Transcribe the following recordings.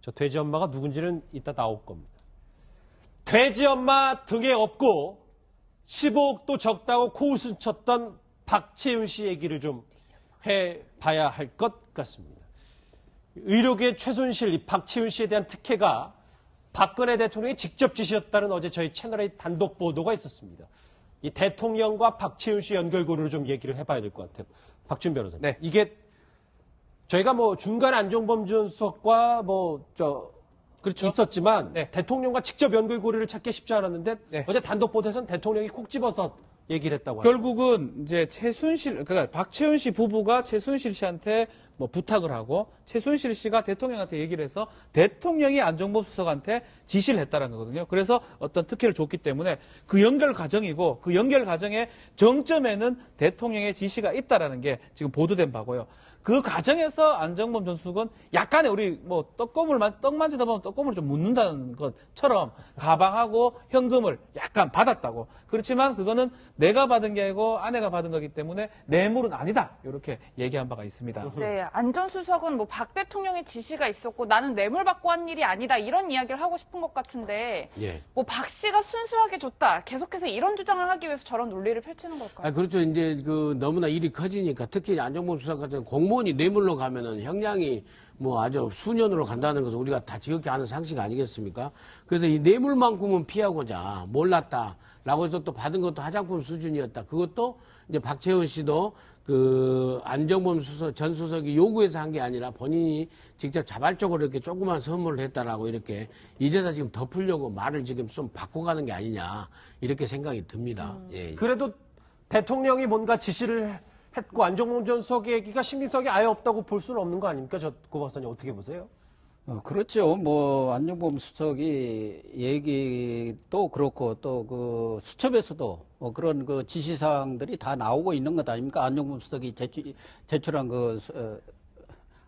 저 돼지 엄마가 누군지는 이따 나올 겁니다. 돼지 엄마 등에 업고 15억도 적다고 코웃음 쳤던 박채윤 씨 얘기를 좀 해봐야 할 것 같습니다. 의료계 최순실, 이 박채윤 씨에 대한 특혜가 박근혜 대통령이 직접 지시였다는 어제 저희 채널의 단독 보도가 있었습니다. 이 대통령과 박채윤 씨 연결고리를 좀 얘기를 해봐야 될 것 같아요. 박준 변호사님. 네. 이게 저희가 뭐 중간 안종범 전 수석과 그렇죠. 있었지만 네. 대통령과 직접 연결고리를 찾기 쉽지 않았는데 네. 어제 단독 보도에서는 대통령이 콕 집어서 얘기를 했다고 합니다. 결국은 이제 그러니까 박채윤 씨 부부가 최순실 씨한테 뭐 부탁을 하고 최순실 씨가 대통령한테 얘기를 해서 대통령이 안종범 수석한테 지시를 했다는 거거든요. 그래서 어떤 특혜를 줬기 때문에 그 연결 과정이고 그 연결 과정의 정점에는 대통령의 지시가 있다라는 게 지금 보도된 바고요. 그 과정에서 안종범 전 수석은 약간의 우리 뭐 떡 만지다 보면 떡고물을 좀 묻는다는 것처럼 가방하고 현금을 약간 받았다고. 그렇지만 그거는 내가 받은 게 아니고 아내가 받은 거기 때문에 뇌물은 아니다. 이렇게 얘기한 바가 있습니다. 네, 안 전 수석은 뭐 박 대통령의 지시가 있었고 나는 뇌물 받고 한 일이 아니다 이런 이야기를 하고 싶은 것 같은데 예. 뭐 박 씨가 순수하게 줬다 계속해서 이런 주장을 하기 위해서 저런 논리를 펼치는 걸까요? 그렇죠. 이제 너무나 일이 커지니까 특히 안종범 수석 같은 공무원이 뇌물로 가면은 형량이 뭐 아주 수년으로 간다는 것을 우리가 다 지극히 아는 상식 아니겠습니까? 그래서 이 뇌물만큼은 피하고자 몰랐다라고 해서 또 받은 것도 화장품 수준이었다. 그것도 이제 박채원 씨도 그 안종범 전 수석이 요구해서 한 게 아니라 본인이 직접 자발적으로 이렇게 조그만 선물을 했다라고 이렇게 이제다 지금 덮으려고 말을 지금 좀 바꿔가는 게 아니냐 이렇게 생각이 듭니다. 예. 그래도 대통령이 뭔가 지시를 했고 안종범 전 수석의 얘기가 신빙성이 아예 없다고 볼 수는 없는 거 아닙니까? 고 박사님 어떻게 보세요? 그렇죠. 뭐 안종범 수석이 얘기도 그렇고 또 그 수첩에서도 그런 그 지시사항들이 다 나오고 있는 것 아닙니까? 안종범 수석이 제출한 그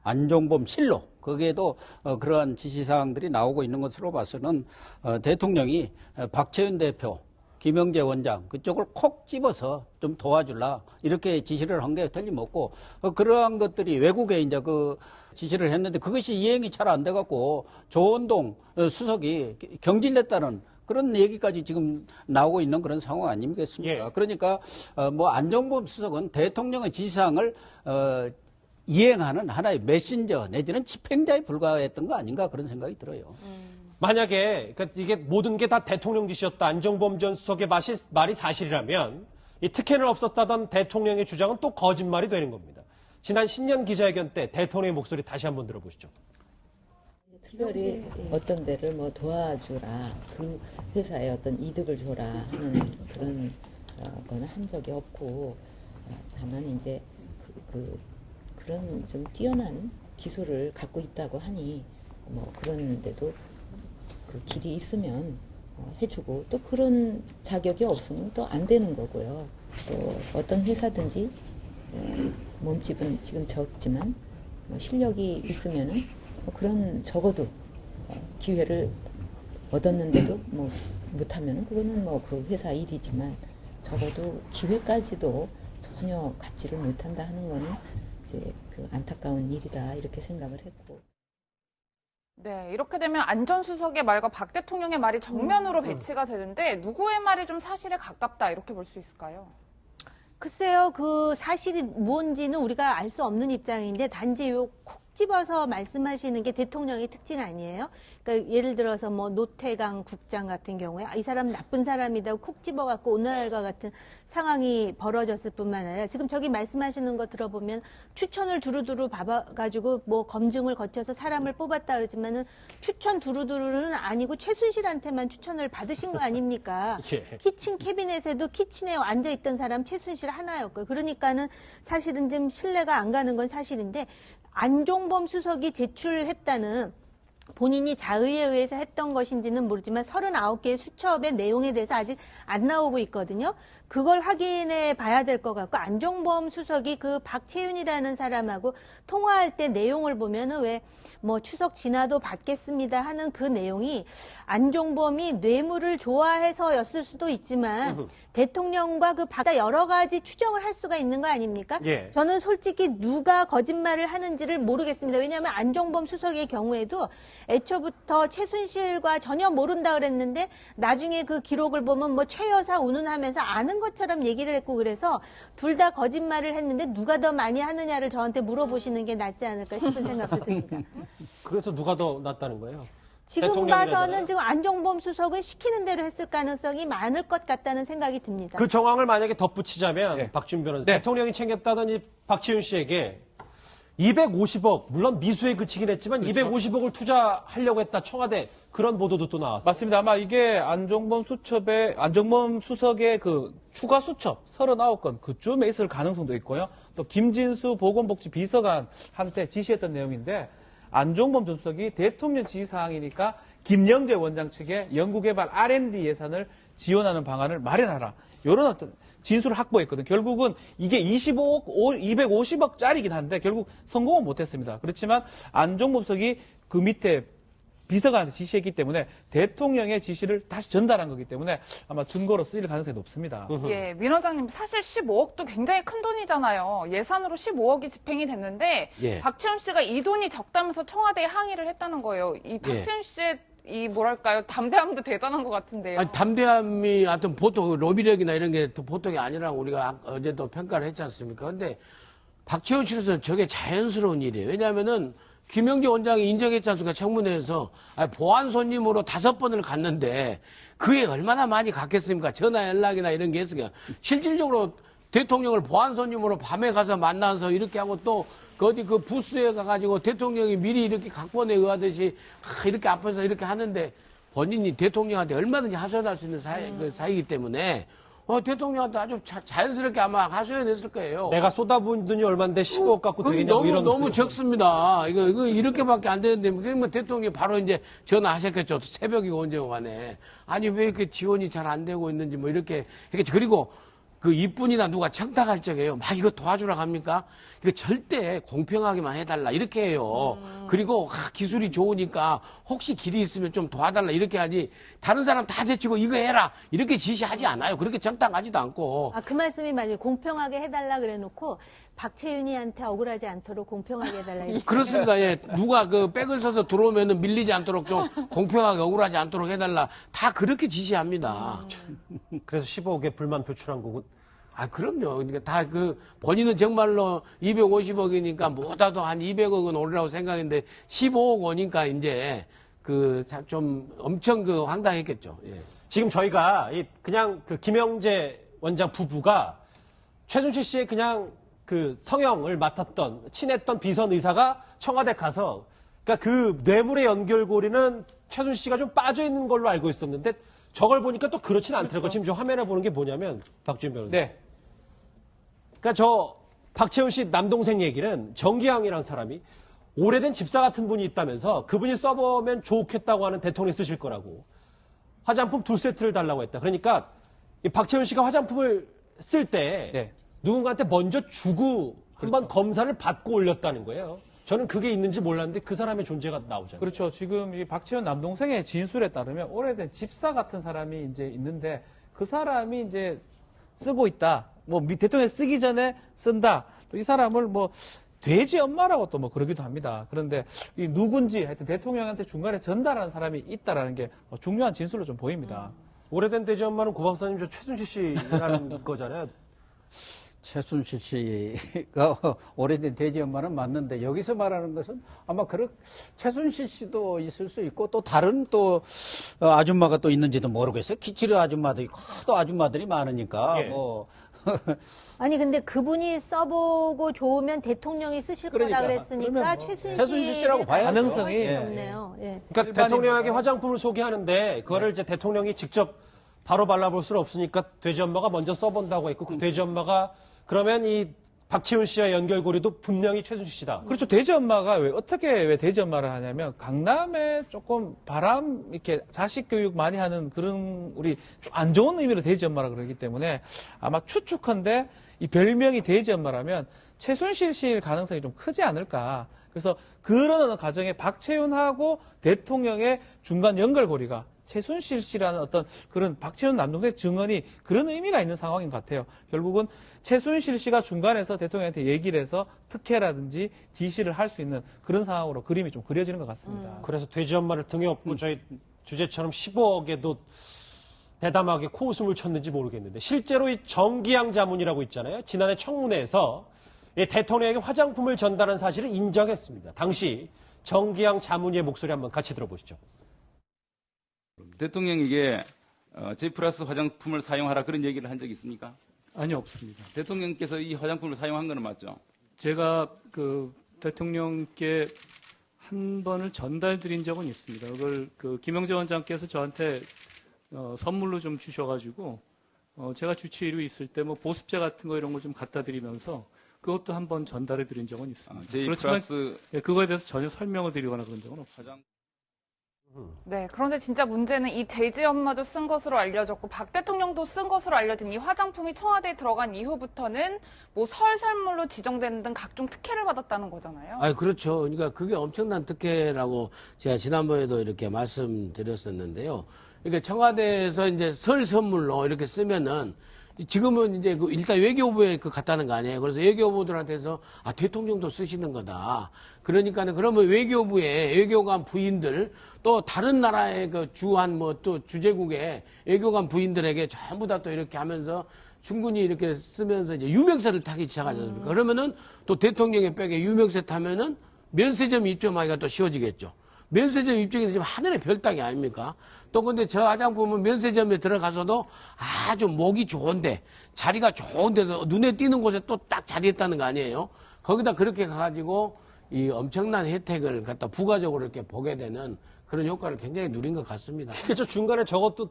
안종범 실록 거기에도 그러한 지시사항들이 나오고 있는 것으로 봐서는 대통령이 박채윤 대표, 김영재 원장 그쪽을 콕 집어서 좀 도와줄라 이렇게 지시를 한 게 틀림없고 그러한 것들이 외국에 이제 그 지시를 했는데 그것이 이행이 잘 안 돼갖고 조원동 수석이 경질냈다는 그런 얘기까지 지금 나오고 있는 그런 상황 아니겠습니까? 예. 그러니까 뭐 안종범 수석은 대통령의 지시사항을 이행하는 하나의 메신저 내지는 집행자에 불과했던 거 아닌가 그런 생각이 들어요. 만약에 그러니까 이게 모든 게 다 대통령 지시였다. 안종범 전 수석의 말이 사실이라면 이 특혜는 없었다던 대통령의 주장은 또 거짓말이 되는 겁니다. 지난 신년 기자회견 때 대통령의 목소리 다시 한번 들어보시죠. 특별히 어떤 데를 뭐 도와주라, 그 회사에 어떤 이득을 줘라 하는 그런 거는 한 적이 없고, 다만 이제 그런 좀 뛰어난 기술을 갖고 있다고 하니 뭐 그런데도 그 길이 있으면 해주고 또 그런 자격이 없으면 또 안 되는 거고요. 또 어떤 회사든지 몸집은 지금 적지만 뭐 실력이 있으면은 뭐 그런 적어도 기회를 얻었는데도 뭐 못하면은 그거는 뭐 그 회사 일이지만 적어도 기회까지도 전혀 갖지를 못한다 하는 거는 이제 그 안타까운 일이다 이렇게 생각을 했고. 네, 이렇게 되면 안 전 수석의 말과 박 대통령의 말이 정면으로 배치가 되는데 누구의 말이 좀 사실에 가깝다 이렇게 볼 수 있을까요? 글쎄요, 그 사실이 뭔지는 우리가 알 수 없는 입장인데 단지 요 콕 집어서 말씀하시는 게 대통령의 특징 아니에요? 그러니까 예를 들어서 뭐 노태강 국장 같은 경우에 이 사람 나쁜 사람이다 콕 집어갖고 오늘날과 같은 상황이 벌어졌을 뿐만 아니라 지금 저기 말씀하시는 거 들어보면 추천을 두루두루 봐가지고 뭐 검증을 거쳐서 사람을 뽑았다 그러지만은 추천 두루두루는 아니고 최순실한테만 추천을 받으신 거 아닙니까? 예. 키친 캐비넷에도 키친에 앉아있던 사람 최순실 하나였고요. 그러니까는 사실은 좀 신뢰가 안 가는 건 사실인데 안종범 수석이 제출했다는 본인이 자의에 의해서 했던 것인지는 모르지만 39개의 수첩의 내용에 대해서 아직 안 나오고 있거든요. 그걸 확인해 봐야 될 것 같고 안종범 수석이 그 박채윤이라는 사람하고 통화할 때 내용을 보면은 왜 뭐 추석 지나도 받겠습니다 하는 그 내용이 안종범이 뇌물을 좋아해서였을 수도 있지만 대통령과 그 박자 여러 가지 추정을 할 수가 있는 거 아닙니까? 예. 저는 솔직히 누가 거짓말을 하는지를 모르겠습니다. 왜냐하면 안종범 수석의 경우에도 애초부터 최순실과 전혀 모른다 그랬는데 나중에 그 기록을 보면 뭐 최 여사 운운하면서 아는 것처럼 얘기를 했고 그래서 둘 다 거짓말을 했는데 누가 더 많이 하느냐를 저한테 물어보시는 게 낫지 않을까 싶은 생각도 듭니다. 그래서 누가 더 낫다는 거예요? 지금 대통령이라잖아요. 봐서는 지금 안종범 수석은 시키는 대로 했을 가능성이 많을 것 같다는 생각이 듭니다. 그 정황을 만약에 덧붙이자면 네. 박준 변호사 네. 대통령이 챙겼다던 이 박지훈 씨에게 250억 물론 미수에 그치긴 했지만 그렇죠. 250억을 투자하려고 했다 청와대 그런 보도도 또 나왔어요. 맞습니다. 아마 이게 안종범 수석의 그 추가 수첩 39건 그쯤에 있을 가능성도 있고요. 또 김진수 보건복지 비서관한테 지시했던 내용인데 안종범 전 수석이 대통령 지시사항이니까 김영재 원장 측에 연구개발 R&D 예산을 지원하는 방안을 마련하라. 이런 어떤 진술을 확보했거든. 결국은 이게 250억짜리긴 한데 결국 성공은 못했습니다. 그렇지만 안종범 수석이 그 밑에 비서관한테 지시했기 때문에 대통령의 지시를 다시 전달한 거기 때문에 아마 증거로 쓰일 가능성이 높습니다. 예, 민 원장님 사실 15억도 굉장히 큰 돈이잖아요. 예산으로 15억이 집행이 됐는데 예. 박채훈 씨가 이 돈이 적다면서 청와대에 항의를 했다는 거예요. 이 박채훈 씨의 이 뭐랄까요 담대함도 대단한 것 같은데요. 아니, 담대함이 하여튼 보통 로비력이나 이런 게 보통이 아니라고 우리가 어제도 평가를 했지 않습니까? 근데 박채훈 씨로서는 저게 자연스러운 일이에요. 왜냐하면은 김영재 원장이 인정했지 않습니까? 청문회에서 보안 손님으로 5번을 갔는데 그에 얼마나 많이 갔겠습니까? 전화 연락이나 이런 게 있으니까 실질적으로 대통령을 보안 손님으로 밤에 가서 만나서 이렇게 하고 또 어디 그 부스에 가가지고 대통령이 미리 이렇게 각본에 의하듯이 이렇게 앞에서 이렇게 하는데 본인이 대통령한테 얼마든지 하소연할 수 있는 사이기 때문에 대통령한테 아주 자연스럽게 아마 하소연했을 거예요. 내가 쏟아부은 돈이 얼마인데 15억 갖고 그게 되겠냐고 이런 너무 적습니다. 이거 이렇게밖에 안 되는데, 그러면 대통령이 바로 이제 전화하셨겠죠. 새벽이고 언제고 간에. 아니, 왜 이렇게 지원이 잘 안 되고 있는지 뭐 이렇게 했겠죠. 그리고 그 이뿐이나 누가 청탁할 적에요. 막 이거 도와주라고 합니까? 이거 절대 공평하게만 해달라. 이렇게 해요. 그리고 기술이 좋으니까 혹시 길이 있으면 좀 도와달라. 이렇게 하지. 다른 사람 다 제치고 이거 해라. 이렇게 지시하지 않아요. 그렇게 청탁하지도 않고. 그 말씀이 맞아요. 공평하게 해달라 그래놓고 박채윤이한테 억울하지 않도록 공평하게 해달라. 이렇게. 그렇습니다. 예. 누가 그 백을 서서 들어오면은 밀리지 않도록 좀 공평하게 억울하지 않도록 해달라. 다 그렇게 지시합니다. 그래서 15억에 불만 표출한 거고 그럼요. 그러니까 다 본인은 정말로 250억이니까 못하도 한 200억은 오르라고 생각했는데 15억 오니까 이제 좀 엄청 황당했겠죠. 예. 지금 저희가 그냥 김영재 원장 부부가 최순실 씨의 그냥 성형을 맡았던 친했던 비선 의사가 청와대 가서 그러니까 그 뇌물의 연결고리는 최순실 씨가 좀 빠져 있는 걸로 알고 있었는데 저걸 보니까 또 그렇진 않더라고요. 그렇죠. 지금 저 화면에 보는 게 뭐냐면 박준 변호사. 네. 그러니까 저 박채훈 씨 남동생 얘기는 정기양이라는 사람이 오래된 집사 같은 분이 있다면서 그분이 써보면 좋겠다고 하는 대통령이 쓰실 거라고 화장품 2세트를 달라고 했다. 그러니까 이 박채훈 씨가 화장품을 쓸 때 네. 누군가한테 먼저 주고 한번 검사를 받고 올렸다는 거예요. 저는 그게 있는지 몰랐는데 그 사람의 존재가 나오잖아요. 그렇죠. 지금 이 박채원 남동생의 진술에 따르면 오래된 집사 같은 사람이 이제 있는데 그 사람이 이제 쓰고 있다. 뭐 대통령이 쓰기 전에 쓴다. 또 이 사람을 뭐 돼지 엄마라고 또 뭐 그러기도 합니다. 그런데 이 누군지 하여튼 대통령한테 중간에 전달하는 사람이 있다라는 게 중요한 진술로 좀 보입니다. 오래된 돼지 엄마는 고 박사님 저 최순실 씨라는 거잖아요. 최순실 씨가 오래된 돼지 엄마는 맞는데 여기서 말하는 것은 아마 최순실 씨도 있을 수 있고 또 다른 또 아줌마가 또 있는지도 모르겠어요. 기치르 아줌마도 있고 또 아줌마들이 많으니까 예. 아니 근데 그분이 써보고 좋으면 대통령이 쓰실 그러니까. 거라 그랬으니까 그러면 최순실 씨라고 봐야죠. 가능성이 훨씬 높네요. 예. 그러니까 일반인이니까. 대통령에게 화장품을 소개하는데 그거를 이제 대통령이 직접 바로 발라볼 수는 없으니까 돼지 엄마가 먼저 써본다고 했고 그 돼지 엄마가 그러면 이 박채훈 씨와 연결고리도 분명히 최순실 씨다. 그렇죠. 돼지 엄마가 왜 돼지 엄마를 하냐면 강남에 조금 이렇게 자식 교육 많이 하는 그런 우리 좀 안 좋은 의미로 돼지 엄마라 그러기 때문에 아마 추측컨대 이 별명이 돼지 엄마라면 최순실 씨일 가능성이 좀 크지 않을까. 그래서 그런 과정에 박채훈하고 대통령의 중간 연결고리가 최순실 씨라는 어떤 그런 박지원 남동생 증언이 그런 의미가 있는 상황인 것 같아요. 결국은 최순실 씨가 중간에서 대통령한테 얘기를 해서 특혜라든지 지시를 할 수 있는 그런 상황으로 그림이 좀 그려지는 것 같습니다. 그래서 돼지 엄마를 등에 업고 저희 주제처럼 15억에도 대담하게 코웃음을 쳤는지 모르겠는데 실제로 이 정기양 자문이라고 있잖아요. 지난해 청문회에서 이 대통령에게 화장품을 전달한 사실을 인정했습니다. 당시 정기양 자문위의 목소리 한번 같이 들어보시죠. 대통령에게 J 플러스 화장품을 사용하라 그런 얘기를 한 적이 있습니까? 아니요, 없습니다. 대통령께서 이 화장품을 사용한 거는 맞죠? 제가 그 대통령께 한 번을 전달드린 적은 있습니다. 그걸 그 김영재 원장께서 저한테 선물로 좀 주셔가지고 제가 주치의로 있을 때 뭐 보습제 같은 거 이런 거 좀 갖다 드리면서 그것도 한 번 전달해드린 적은 있습니다. J 그렇지만 플러스 그거에 대해서 전혀 설명을 드리거나 그런 적은 없습니다. 네, 그런데 진짜 문제는 이 돼지 엄마도 쓴 것으로 알려졌고 박 대통령도 쓴 것으로 알려진 이 화장품이 청와대에 들어간 이후부터는 뭐 설설물로 지정되는 등 각종 특혜를 받았다는 거잖아요. 아, 그렇죠. 그러니까 그게 엄청난 특혜라고 제가 지난번에도 이렇게 말씀드렸었는데요. 그러니까 청와대에서 이제 설 선물로 이렇게 쓰면은 지금은 이제 그 일단 외교부에 그 갔다는 거 아니에요. 그래서 외교부들한테서 아, 대통령도 쓰시는 거다. 그러니까는 그러면 외교부에 외교관 부인들 또 다른 나라의 그 주한 뭐 또 주재국의 외교관 부인들에게 전부 다 또 이렇게 하면서 충분히 이렇게 쓰면서 이제 유명세를 타기 시작하지 않습니까? 그러면은 또 대통령의 백에 유명세 타면은 면세점 입점하기가 또 쉬워지겠죠. 면세점 입점이 지금 하늘의 별 따기 아닙니까? 또 근데 저 화장품은 면세점에 들어가서도 아주 목이 좋은데 자리가 좋은 데서 눈에 띄는 곳에 또 딱 자리했다는 거 아니에요? 거기다 그렇게 가가지고 이 엄청난 혜택을 갖다 부가적으로 이렇게 보게 되는 그런 효과를 굉장히 누린 것 같습니다. 그저 중간에 저것도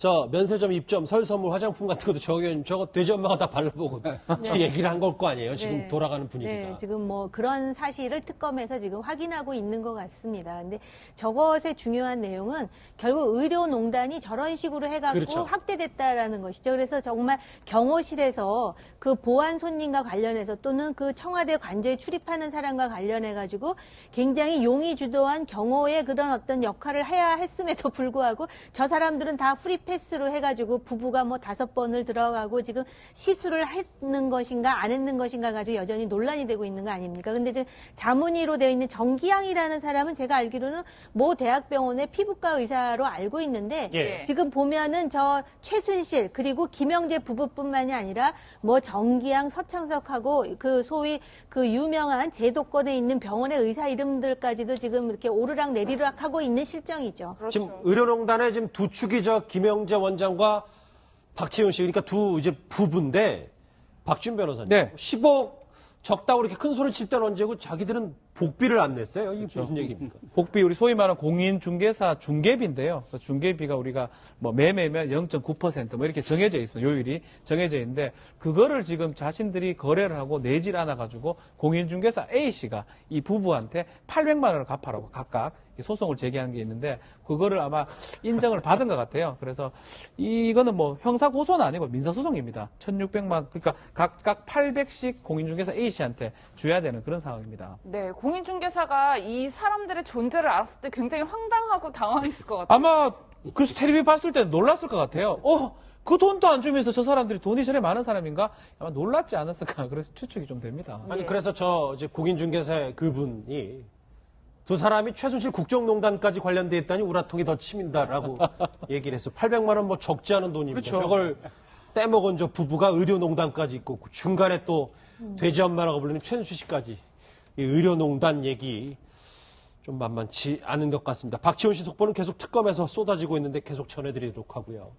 저 면세점 입점, 설 선물, 화장품 같은 것도 저거 돼지 엄마가 다 발라보고 저 얘기를 한 걸 거 아니에요? 지금 네. 돌아가는 분위기가. 네, 지금 뭐 그런 사실을 특검에서 지금 확인하고 있는 것 같습니다. 근데 저것의 중요한 내용은 결국 의료농단이 저런 식으로 해갖고 그렇죠. 확대됐다라는 것이죠. 그래서 정말 경호실에서 그 보안 손님과 관련해서 또는 그 청와대 관저에 출입하는 사람과 관련해가지고 굉장히 용의 주도한 경호의 그런 어떤 역할을 해야 했음에도 불구하고 저 사람들은 다 프리 패스로 해가지고 부부가 뭐 5번을 들어가고 지금 시술을 했는 것인가 안 했는 것인가 가지고 여전히 논란이 되고 있는 거 아닙니까? 근데 지금 자문위로 되어 있는 정기양이라는 사람은 제가 알기로는 모 대학병원의 피부과 의사로 알고 있는데 예. 지금 보면은 저 최순실 그리고 김영재 부부뿐만이 아니라 뭐 정기양, 서창석하고 그 소위 그 유명한 제도권에 있는 병원의 의사 이름들까지도 지금 이렇게 오르락 내리락 하고 있는 실정이죠. 지금 의료농단의 지금 두 축이 저 김영재 원장과 박채윤 씨, 그러니까 두 이제 부부인데 박준 변호사님, 네. 10억 적다고 이렇게 큰 소리 칠 때는 언제고 자기들은 복비를 안 냈어요? 이게 무슨 얘기입니까? 복비 우리 소위 말하는 공인중개사 중개비인데요. 그 중개비가 우리가 뭐 매매면 0.9% 뭐 이렇게 정해져 있어요. 요율이 정해져 있는데 그거를 지금 자신들이 거래를 하고 내질 않아 가지고 공인중개사 A 씨가 이 부부한테 800만 원을 갚아라고 각각 소송을 제기한 게 있는데 그거를 아마 인정을 받은 것 같아요. 그래서 이거는 뭐 형사 고소는 아니고 민사 소송입니다. 1,600만 그러니까 각각 800씩 공인중개사 A 씨한테 줘야 되는 그런 상황입니다. 네, 공인중개사가 이 사람들의 존재를 알았을 때 굉장히 황당하고 당황했을 것 같아요. 아마 그래서 텔레비 봤을 때 놀랐을 것 같아요. 그 돈도 안 주면서 저 사람들이 돈이 저래 많은 사람인가? 아마 놀랐지 않았을까? 그래서 추측이 좀 됩니다. 아니 그래서 저 이제 공인중개사 그분이 두 사람이 최순실 국정농단까지 관련돼 있다니 우라통이 더 치민다라고 얘기를 했어. 800만 원 뭐 적지 않은 돈입니다. 그렇죠. 저걸 떼먹은 저 부부가 의료농단까지 있고 중간에 또 돼지 엄마라고 불리는 최순실 씨까지 이 의료농단 얘기 좀 만만치 않은 것 같습니다. 박지원 씨 속보는 계속 특검에서 쏟아지고 있는데 계속 전해드리도록 하고요.